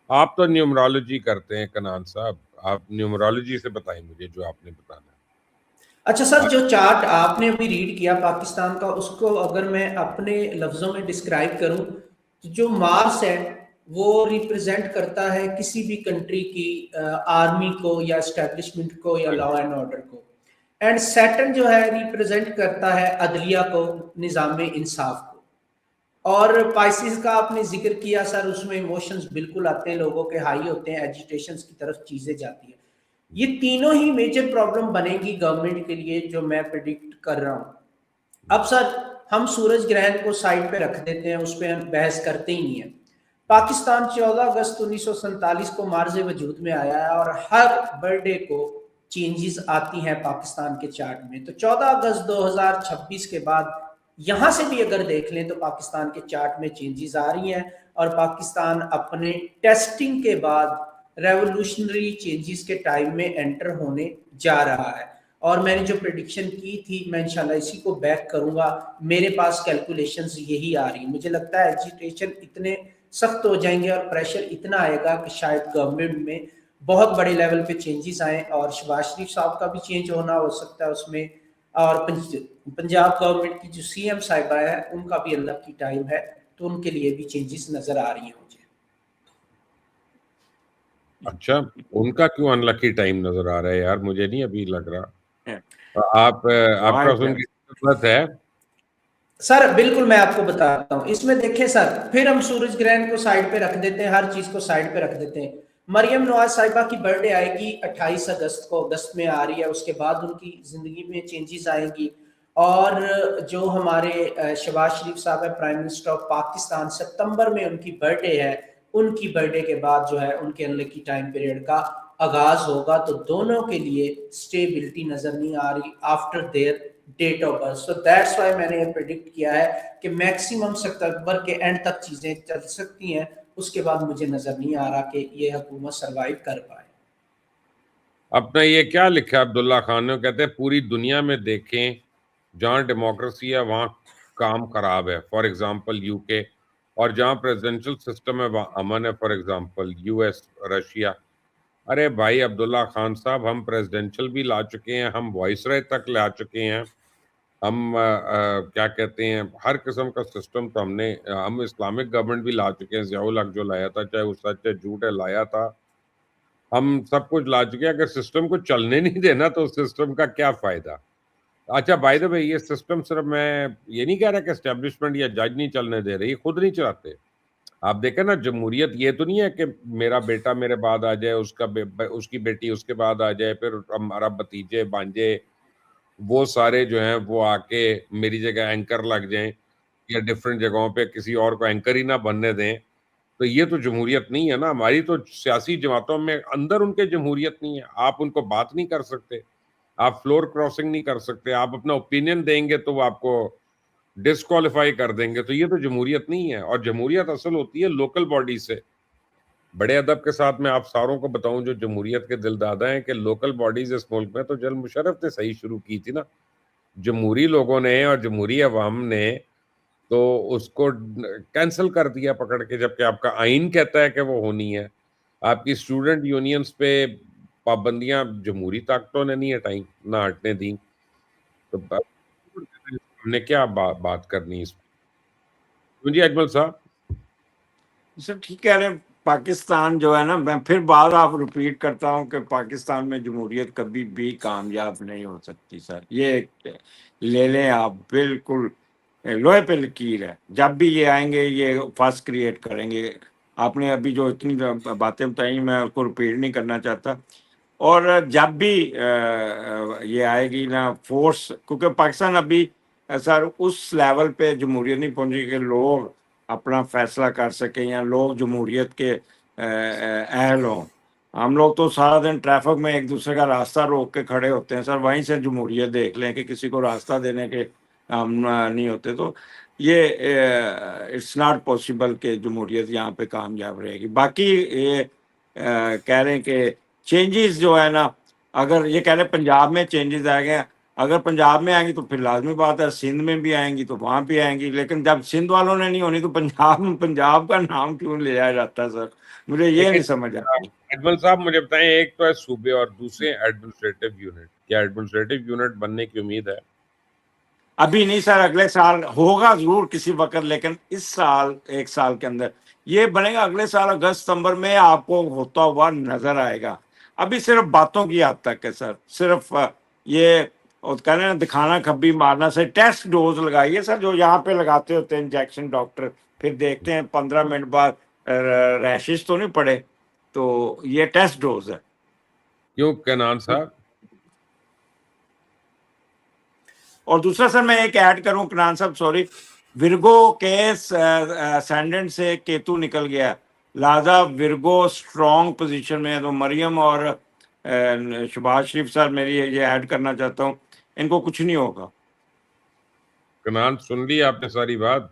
आप तो न्यूमरोलॉजी करते हैं कनान साहब, आप न्यूमरोलॉजी से बताएं मुझे जो आपने बताना अच्छा सर, है। जो चार्ट आपने अभी रीड किया पाकिस्तान का, उसको अगर मैं अपने लफ्जों में डिस्क्राइब करूं तो जो मार्स है वो रिप्रेजेंट करता है किसी भी कंट्री की आर्मी को या एस्टेब्लिशमेंट को या लॉ एंड ऑर्डर को। एंड सैटर्न जो है रिप्रेजेंट करता है अदलिया को, निज़ाम इंसाफ को। और पाइसिस का आपने जिक्र किया सर, उसमें इमोशंस बिल्कुल आते हैं, लोगों के हाई होते हैं, एजिटेशंस की तरफ चीजें जाती हैं। ये तीनों ही मेजर प्रॉब्लम बनेगी गवर्नमेंट के लिए, जो मैं प्रिडिक्ट कर रहा हूं। अब सर, हम सूरज ग्रहण को साइड पे रख देते हैं, उस पर हम बहस करते ही नहीं है। पाकिस्तान 14 अगस्त 1947 को मार्ज वजूद में आया है और हर बर्थडे को चेंजेस आती हैं पाकिस्तान के चार्ट में। तो 14 अगस्त 2026 के बाद यहां से भी अगर देख लें तो पाकिस्तान के चार्ट में चेंजेस आ रही हैं, और पाकिस्तान अपने टेस्टिंग के बाद रेवोल्यूशनरी चेंजेस के टाइम में एंटर होने जा रहा है। और मैंने जो प्रिडिक्शन की थी, मैं इंशाल्लाह इसी को बैक करूंगा। मेरे पास कैलकुलेशंस यही आ रही है। मुझे लगता है एजिटेशन इतने सख्त हो जाएंगे और प्रेशर इतना आएगा कि शायद गवर्नमेंट में बहुत बड़े लेवल पे चेंजेस आए, और शहबाज शरीफ साहब का भी चेंज होना हो सकता है उसमें। और पंजाब गवर्नमेंट की जो सीएम साहिबा है, उनका भी अल्लाह की टाइम है, तो उनके लिए भी चेंजेस नजर आ रही हैं मुझे। अच्छा, उनका क्यों अनलकी टाइम नजर आ रहा है यार? मुझे नहीं अभी लग रहा। आप आपका सुन के जरूरत है। सर बिल्कुल, मैं आपको बताता हूँ। इसमें देखिए सर, फिर हम सूरज ग्रहण को साइड पे रख देते हैं, हर चीज को साइड पे रख देते हैं। मरियम नवाज साहिबा की बर्थडे आएगी 28 अगस्त को, अगस्त में आ रही है, उसके बाद उनकी जिंदगी में चेंजेस आएंगी। और जो हमारे शहबाज शरीफ साहब है, प्राइम मिनिस्टर ऑफ पाकिस्तान, सितंबर में उनकी बर्थडे है। उनकी बर्थडे के बाद जो है उनके अनलकी टाइम पीरियड का आगाज होगा। तो दोनों के लिए स्टेबिलिटी नजर नहीं आ रही after their date of birth. So that's why मैंने ये प्रिडिक्ट किया है कि मैक्सिमम सितंबर के एंड तक चीजें चल सकती हैं। उसके बाद मुझे नजर नहीं आ रहा कि ये हुकूमत सरवाइव कर पाए। अपना ये क्या लिखा है अब्दुल्ला खान ने, कहते हैं पूरी दुनिया में देखें जहाँ डेमोक्रेसी है वहाँ काम खराब है, फॉर एग्जांपल यूके। और जहाँ प्रेसिडेंशियल सिस्टम है वहाँ अमन है, फॉर एग्जांपल यूएस, रशिया। अरे भाई अब्दुल्ला खान साहब, हम प्रेसिडेंशियल भी ला चुके हैं, हम वॉइसरॉय तक ला चुके हैं, हम क्या कहते हैं, हर किस्म का सिस्टम तो हमने, हम इस्लामिक गवर्नमेंट भी ला चुके हैं। ज़ियाउल हक जो लाया था, चाहे वो सच है झूठ है, लाया था। हम सब कुछ ला चुके हैं। अगर सिस्टम को चलने नहीं देना तो सिस्टम का क्या फायदा? अच्छा, बाय द वे, ये सिस्टम सिर्फ, मैं ये नहीं कह रहा कि एस्टेब्लिशमेंट या जज नहीं चलने दे रही, खुद नहीं चलाते। आप देखें ना, जमहूरियत ये तो नहीं है कि मेरा बेटा मेरे बाद आ जाए, उसकी बेटी उसके बाद आ जाए, फिर हमारा भतीजे भांजे वो सारे जो हैं वो आके मेरी जगह एंकर लग जाएं, या डिफरेंट जगहों पे किसी और को एंकर ही ना बनने दें। तो ये तो जमहूरियत नहीं है ना। हमारी तो सियासी जमातों में अंदर उनके जमहूरियत नहीं है। आप उनको बात नहीं कर सकते, आप फ्लोर क्रॉसिंग नहीं कर सकते, आप अपना ओपिनियन देंगे तो वो आपको डिस्क्वालीफाई कर देंगे। तो ये तो जमहूरियत नहीं है। और जमहूरियत असल होती है लोकल बॉडी से। बड़े अदब के साथ मैं आप सारों को बताऊं जो जमहूरियत के दिलदादा हैं, कि लोकल बॉडीज इस मुल्क में तो जनरल मुशर्रफ ने सही शुरू की थी ना, जमहूरी लोगों ने और जमहूरी अवाम ने। तो उसको कैंसिल कर दिया पकड़ के, जबकि आपका आइन कहता है कि वो होनी है। आपकी स्टूडेंट यूनियंस पे पाबंदियां जमहूरी ताकतों ने नहीं हटाई, ना हटने दी। तो हमने क्या बात करनी इस पे? जी अजमल साहब। सर ठीक कह रहे हैं। पाकिस्तान जो है ना, मैं फिर बार आप रिपीट करता हूँ कि पाकिस्तान में जमहूरियत कभी भी कामयाब नहीं हो सकती सर। ये ले लें आप, बिल्कुल लोहे पे लकीर है। जब भी ये आएंगे ये फर्स्ट क्रिएट करेंगे। आपने अभी जो इतनी बातें बताई मैं उसको रिपीट नहीं करना चाहता। और जब भी ये आएगी ना फोर्स, क्योंकि पाकिस्तान अभी सर उस लेवल पे जमहूरियत नहीं पहुंची कि लोग अपना फैसला कर सकें या लोग जमहूरियत के अहल हों। हम लोग तो सारा दिन ट्रैफिक में एक दूसरे का रास्ता रोक के खड़े होते हैं सर। वहीं से जमहूरियत देख लें कि किसी को रास्ता देने के हम नहीं होते। तो ये इट्स नॉट पॉसिबल कि जमहूरियत यहाँ पे कामयाब रहेगी। बाकी ये कह रहे हैं कि चेंजेस जो है ना, अगर ये कह रहे हैं पंजाब में चेंजेस आ गए, अगर पंजाब में आएंगी तो फिर लाजमी बात है, सिंध में भी आएंगी तो वहां भी आएंगी, लेकिन जब सिंध वालों ने नहीं होनी तो पंजाब का नाम क्यों लिया जाता है सर, मुझे ये नहीं लेकिन समझ आती। अजमल साहब मुझे बताएं, एक तो है सूबे और दूसरे एडमिनिस्ट्रेटिव यूनिट, क्या एडमिनिस्ट्रेटिव यूनिट बनने की उम्मीद है? अभी नहीं सर, अगले साल होगा जरूर किसी वक्त, लेकिन इस साल 1 साल के अंदर ये बनेगा, अगले साल अगस्त सितंबर में आपको होता हुआ नजर आएगा। अभी सिर्फ बातों की हद तक है सर, सिर्फ ये और कहने ना दिखाना खब्बी मारना से। टेस्ट डोज लगाइए सर, जो यहाँ पे लगाते होते हैं इंजेक्शन डॉक्टर, फिर देखते हैं 15 मिनट बाद रैशेस तो नहीं पड़े, तो ये टेस्ट डोज है। क्यों कनान साहब? और दूसरा सर मैं एक ऐड करूं कनान साहब, सॉरी, विर्गो के सेंडेंट से केतु निकल गया, लिहाजा विर्गो स्ट्रॉन्ग पोजीशन में है। तो मरियम और शहबाज शरीफ सर, मेरी ये ऐड करना चाहता हूं, इनको कुछ नहीं होगा। कनान सुन ली आपने सारी बात?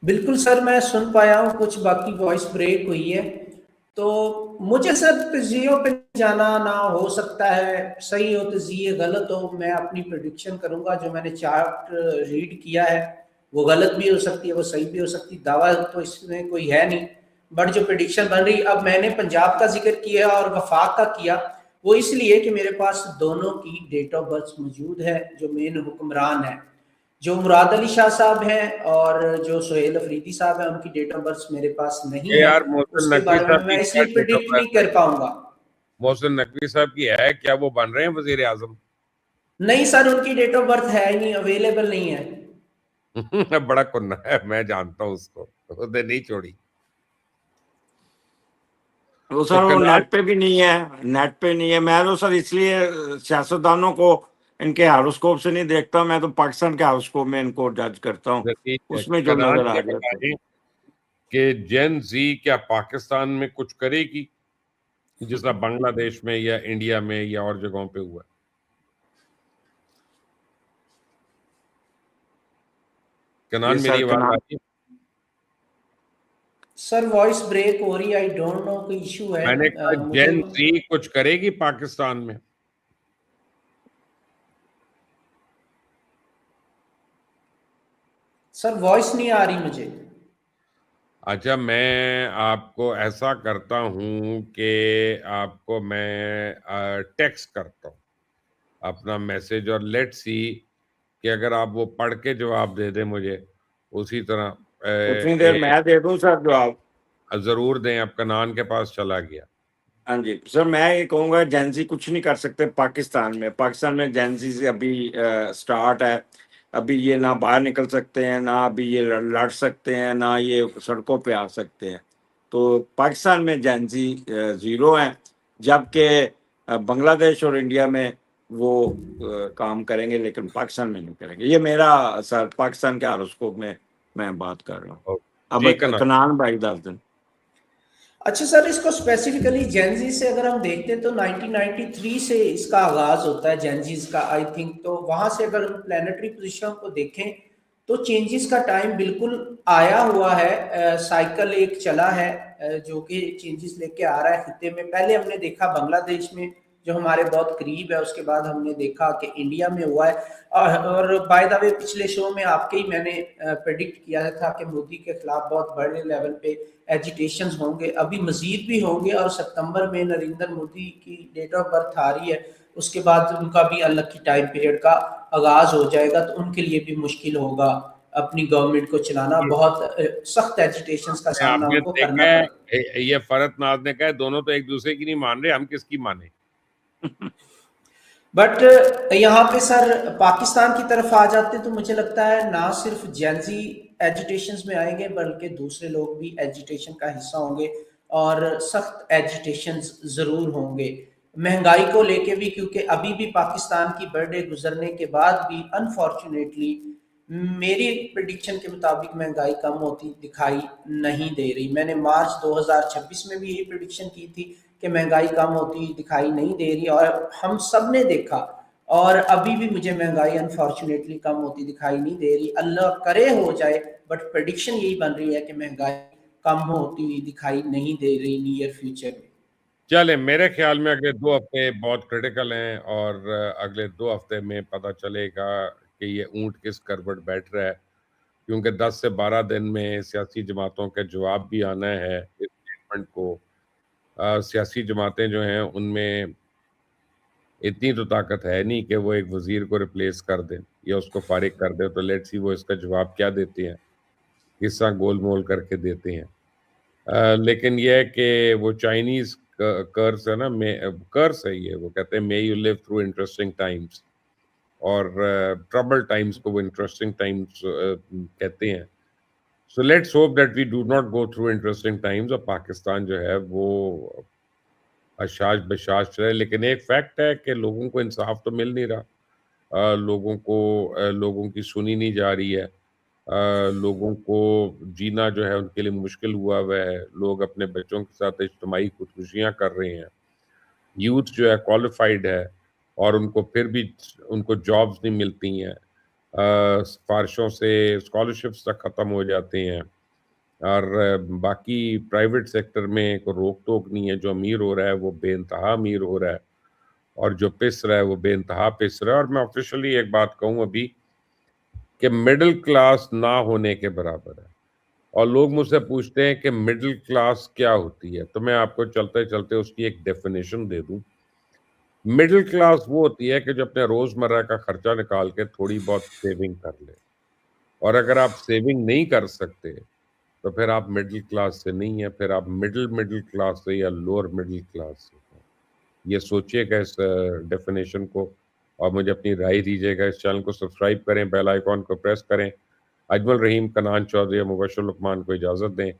बिल्कुल सर, मैं सुन पाया हूँ, कुछ बाकी वॉइस ब्रेक हुई है। तो मुझे सर तजियों पे जाना ना, हो सकता है सही हो तजिए, गलत हो। मैं अपनी प्रेडिक्शन करूंगा, जो मैंने चार्ट रीड किया है वो गलत भी हो सकती है, वो सही भी हो सकती है, दावा तो इसमें कोई है नहीं। बट जो प्रेडिक्शन बन रही, अब मैंने पंजाब का जिक्र किया और वफाक का किया, वो इसलिए कि मेरे पास दोनों की डेट ऑफ बर्थ मौजूद है। जो मेन हुक्मरान है, जो मुराद अली शाह साहब हैं और जो सोहेल अफरीदी साहब हैं, उनकी डेट ऑफ बर्थ मेरे पास नहीं ये है। यार मोहसिन उसके नकवी बारे में साहब की मैं क्या इसलिए डेट ऑफ प्रिडिक्ट नहीं बर्थ है? कर पाऊंगा। मोहसिन नकवी साहब की है क्या? वो बन रहे हैं वजीर आजम? नहीं सर, उनकी डेट ऑफ बर्थ है ही नहीं, अवेलेबल नहीं है। बड़ा कुन्ना है, मैं जानता हूँ उसको, उसने नहीं छोड़ी। वो तो सर वो कनान नेट पे भी नहीं है, नेट पे नहीं है। मैं तो सर इसलिए सियासतदानों को इनके हारोस्कोप से नहीं देखता, मैं तो पाकिस्तान के हारोस्कोप में इनको जज करता हूँ, उसमें जो कनान नजर आ ये जाता है। बताएं कि जेन जी क्या पाकिस्तान में कुछ करेगी, जिस तरह बांग्लादेश में या इंडिया में या और जगहों पे हुआ? कनान ये मेरी सर का आवाज आ नाम, रही है? सर वॉइस ब्रेक हो रही है, आई डोंट नो, कोई इशू है। मैंने कहा मुझे जेन जी कुछ करेगी पाकिस्तान में? सर वॉइस नहीं आ रही मुझे। अच्छा, मैं आपको ऐसा करता हूं कि आपको मैं टेक्स्ट करता हूं अपना मैसेज, और लेट सी कि अगर आप वो पढ़ के जवाब दे दें मुझे उसी तरह। उतनी देर मैं दे दूं सर जवाब। जरूर दें। अब कनान के पास चला गया। हाँ जी सर, मैं ये कहूंगा जेंजी कुछ नहीं कर सकते पाकिस्तान में। पाकिस्तान में जेंजी से अभी स्टार्ट है, अभी ये ना बाहर निकल सकते हैं, ना अभी ये लड़ सकते हैं, ना ये सड़कों पे आ सकते हैं। तो पाकिस्तान में जेंजी जीरो हैं, जबकि बांग्लादेश और इंडिया में वो काम करेंगे, लेकिन पाकिस्तान में नहीं करेंगे। ये मेरा सर पाकिस्तान के हारोस्कोप में मैं बात कर रहा हूँ। अब जी कनान। कनान भाई 10 दिन। अच्छा सर, इसको स्पेसिफिकली जेनजी से अगर हम देखते हैं तो 1993 से इसका आगाज होता है जेनजीज का, आई थिंक। तो वहां से अगर हम प्लानिटरी पोजीशन को देखें तो चेंजेस का टाइम बिल्कुल आया हुआ है। साइकिल एक चला है जो कि चेंजेस लेके आ रहा है खिते में। पहले हमने देखा बांग्लादेश में, जो हमारे बहुत करीब है, उसके बाद हमने देखा कि इंडिया में हुआ है। और बाय द वे, पिछले शो में आपके ही मैंने प्रेडिक्ट किया था कि मोदी के खिलाफ बहुत बड़े लेवल पे एजिटेशन होंगे, अभी मजीद भी होंगे। और सितंबर में नरेंद्र मोदी की डेट ऑफ बर्थ आ रही है, उसके बाद उनका भी अलग की टाइम पीरियड का आगाज हो जाएगा, तो उनके लिए भी मुश्किल होगा अपनी गवर्नमेंट को चलाना। बहुत सख्त एजिटेशंस का सामना आपने उनको देखा करना है, पड़ेगा। ये फरत नाज ने कहा है, दोनों तो एक दूसरे की नहीं मान रहे, हम किसकी माने? बट यहाँ पे सर पाकिस्तान की तरफ आ जाते तो मुझे लगता है ना सिर्फ जेंजी एजिटेशंस में आएंगे, बल्कि दूसरे लोग भी एजिटेशन का हिस्सा होंगे और सख्त एजिटेशंस जरूर होंगे महंगाई को लेके भी। क्योंकि अभी भी पाकिस्तान की बर्थडे गुजरने के बाद भी अनफॉर्चुनेटली मेरी प्रिडिक्शन के मुताबिक महंगाई कम होती दिखाई नहीं दे रही। मैंने मार्च 2026 में भी यही प्रिडिक्शन की थी कि महंगाई कम होती दिखाई नहीं दे रही, और हम सब ने देखा। और अभी भी मुझे महंगाई अनफॉर्चुनेटली कम होती दिखाई नहीं दे रही। अल्लाह करे हो जाए, बट प्रेडिक्शन यही बन रही है कि महंगाई कम होती हुई दिखाई नहीं दे रही नियर फ्यूचर में। चले, मेरे ख्याल में अगले 2 हफ्ते बहुत क्रिटिकल हैं और अगले 2 हफ्ते में पता चलेगा कि ये ऊँट किस करवट बैठ रहा है, क्योंकि 10 से 12 दिन में सियासी जमातों के जवाब भी आना है इस स्टेटमेंट को। सियासी जमातें जो हैं उनमें इतनी तो ताकत है नहीं कि वो एक वज़ीर को रिप्लेस कर दें या उसको फ़ारिग कर दें, तो लेट्स सी वो इसका जवाब क्या देते हैं, किस्सा गोल-मोल करके देते हैं। लेकिन ये है कि वो चाइनीज़ क कर्स है ना, कर्स है ये, वो कहते हैं may you live through interesting times, और ट्रबल्ड टाइम्स को वो इंटरेस्टिंग टाइम्स कहते हैं। So let's hope that we do not go through interesting times और पाकिस्तान जो है वो अशाश बशाश रहे। लेकिन एक फैक्ट है कि लोगों को इंसाफ तो मिल नहीं रहा। लोगों की सुनी नहीं जा रही है। लोगों को जीना जो है उनके लिए मुश्किल हुआ हुआ है। लोग अपने बच्चों के साथ इज्तिमाई खुदकुशियाँ कर रहे हैं। यूथ जो है क्वालिफाइड है और उनको फिर भी उनको जॉब्स नहीं मिलती हैं। सिफारिशों से स्कॉलरशिप्स तक ख़त्म हो जाते हैं और बाकी प्राइवेट सेक्टर में कोई रोक-टोक नहीं है। जो अमीर हो रहा है वो बेइंतहा अमीर हो रहा है और जो पिस रहा है वो बेइंतहा पिस रहा है। और मैं ऑफ़िशियली एक बात कहूँ अभी कि मिडल क्लास ना होने के बराबर है। और लोग मुझसे पूछते हैं कि मिडल क्लास क्या होती है? तो मैं आपको चलते-चलते उसकी एक डेफ़िनेशन दे दूँ। मिडल क्लास वो होती है कि जो अपने रोज़मर्रा का खर्चा निकाल के थोड़ी बहुत सेविंग कर ले। और अगर आप सेविंग नहीं कर सकते, तो फिर आप मिडल क्लास से नहीं हैं, फिर आप मिडल क्लास से या लोअर मिडल क्लास से हैं। ये सोचिएगा इस डेफ़िनेशन को और मुझे अपनी राय दीजिएगा। इस चैनल को सब्सक्राइब करें, बेल आइकॉन को प्रेस करें। अजमल रहीम, कनान चौधरी, मुबश्शिर लुकमान को इजाज़त दें।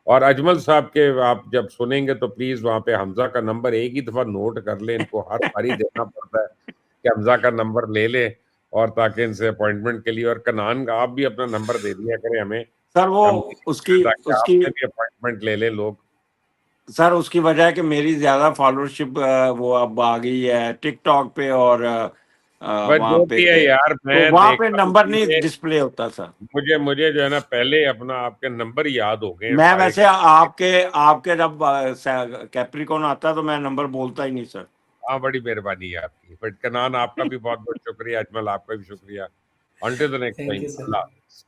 और अजमल साहब के आप जब सुनेंगे तो प्लीज़ वहाँ पे हमज़ा का नंबर एक ही दफ़ा नोट कर लें। इनको हर बारी देना पड़ता है कि हमज़ा का नंबर ले लें और ताकि इनसे अपॉइंटमेंट के लिए, और कनान का आप भी अपना नंबर दे दिया करें हमें, सर वो हम उसकी ताकि उसकी आपसे भी अपॉइंटमेंट ले लें लोग। सर उसकी वजह है कि मेरी ज्यादा फॉलोअरशिप वो अब आ गई है टिकटॉक पे और बस वहां जो पे, भी है यार, तो मैं वहां पे देखता हूँ नंबर नहीं मुझे डिस्प्ले होता सर। मुझे मुझे जो है ना पहले अपना आपके नंबर याद हो गए हैं मैं सारे वैसे के। आपके आपके जब कैप्रिकॉन आता है तो मैं नंबर बोलता ही नहीं सर। हाँ, बड़ी मेहरबानी है आपकी। बट कनान, आपका भी बहुत-बहुत शुक्रिया। अजमल, आपका भी शुक्रिया। Until the next thank time, you sir. Allah हाफ़िज़।